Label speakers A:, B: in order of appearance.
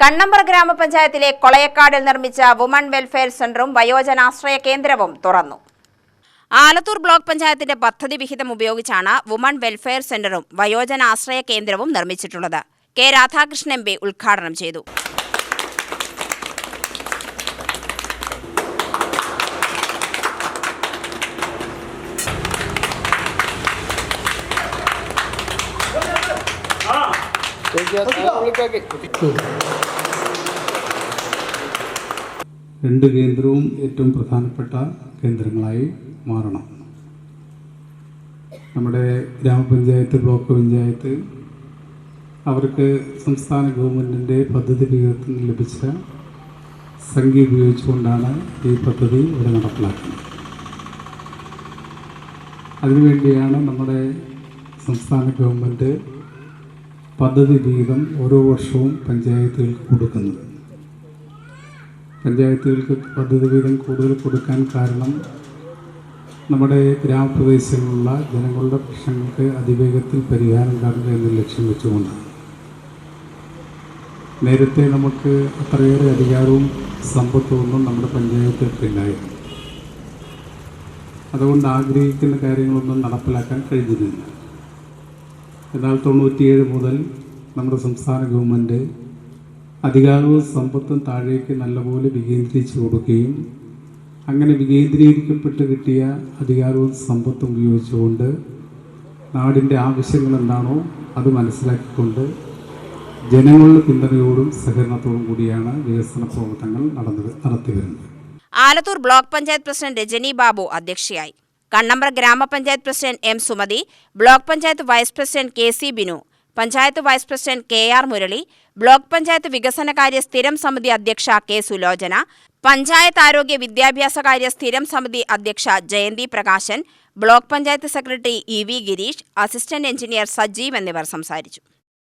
A: കണ്ണമ്പ്ര ഗ്രാമപഞ്ചായത്തിലെ കൊളയക്കാടിൽ നിർമ്മിച്ച woman welfare സെന്ററും വയോജനാശ്രയ കേന്ദ്രവും തുറന്നു. ആലത്തൂർ ബ്ലോക്ക് പഞ്ചായത്തിന്റെ പദ്ധതി വിഹിതം ഉപയോഗിച്ചാണ് വുമൺ വെൽഫെയർ സെന്ററും വയോജനാശ്രയ കേന്ദ്രവും നിർമ്മിച്ചിട്ടുള്ളത്. K Radhakrishnan MP. ഉദ്ഘാടനം ചെയ്തു.
B: രണ്ട് കേന്ദ്രവും ഏറ്റവും പ്രധാനപ്പെട്ട കേന്ദ്രങ്ങളായി മാറണം. നമ്മുടെ ഗ്രാമപഞ്ചായത്ത്, ബ്ലോക്ക് പഞ്ചായത്ത് അവർക്ക് സംസ്ഥാന ഗവൺമെൻറ്റിൻ്റെ പദ്ധതി വിഹിതത്തിൽ നിന്ന് ലഭിച്ച സംഖ്യ ഉപയോഗിച്ചുകൊണ്ടാണ് ഈ പദ്ധതി ഇവിടെ നടപ്പിലാക്കുന്നത്. അതിനുവേണ്ടിയാണ് നമ്മുടെ സംസ്ഥാന ഗവൺമെൻറ് പദ്ധതി വിഹിതം ഓരോ വർഷവും പഞ്ചായത്തുകൾക്ക് കൊടുക്കുന്നത്. പഞ്ചായത്തുകൾക്ക് പദ്ധതി വിഹിതം കൂടുതൽ കൊടുക്കാൻ കാരണം നമ്മുടെ ഗ്രാമപ്രദേശങ്ങളിലുള്ള ജനങ്ങളുടെ പ്രശ്നങ്ങൾക്ക് അതിവേഗത്തിൽ പരിഹാരം കാണുക എന്ന ലക്ഷ്യം വെച്ചുകൊണ്ടാണ്. നേരത്തെ നമുക്ക് അത്രയേറെ അധികാരവും സമ്പത്തുമൊന്നും നമ്മുടെ പഞ്ചായത്തുകൾക്കില്ലായിരുന്നു. അതുകൊണ്ട് ആഗ്രഹിക്കുന്ന കാര്യങ്ങളൊന്നും നടപ്പിലാക്കാൻ കഴിഞ്ഞിരുന്നില്ല. എന്നാൽ 97 മുതൽ നമ്മുടെ സംസ്ഥാന ഗവൺമെൻറ് അധികാരവും സമ്പത്തും താഴേക്ക് നല്ലപോലെ വികേന്ദ്രീകരിച്ച് കൊടുക്കുകയും അങ്ങനെ വികേന്ദ്രീകരിക്കപ്പെട്ട് കിട്ടിയ അധികാരവും സമ്പത്തും ഉപയോഗിച്ചുകൊണ്ട് നാടിൻ്റെ ആവശ്യങ്ങൾ എന്താണോ അത് മനസ്സിലാക്കിക്കൊണ്ട് ജനങ്ങളുടെ പിന്തുണയോടും സഹകരണത്തോടും കൂടിയാണ് വികസന പ്രവർത്തനങ്ങൾ നടത്തി വരുന്നത്.
A: ആലത്തൂർ ബ്ലോക്ക് പഞ്ചായത്ത് പ്രസിഡന്റ് രജനി ബാബു അധ്യക്ഷയായി. കണ്ണമ്പ്ര ഗ്രാമപഞ്ചായത്ത് president M Sumathi, block panchayat vice president K C. Binu, panchayat vice president K R. Murali, block panchayat വികസനകാര്യ സ്ഥിരം സമിതി അധ്യക്ഷ കെ. സുലോചന, പഞ്ചായത്ത് ആരോഗ്യ വിദ്യാഭ്യാസകാര്യ സ്ഥിരം സമിതി അധ്യക്ഷ Jayanthi Prakashan, block panchayat secretary E V. Girish, assistant engineer Sajeev എന്നിവർ സംസാരിച്ചു.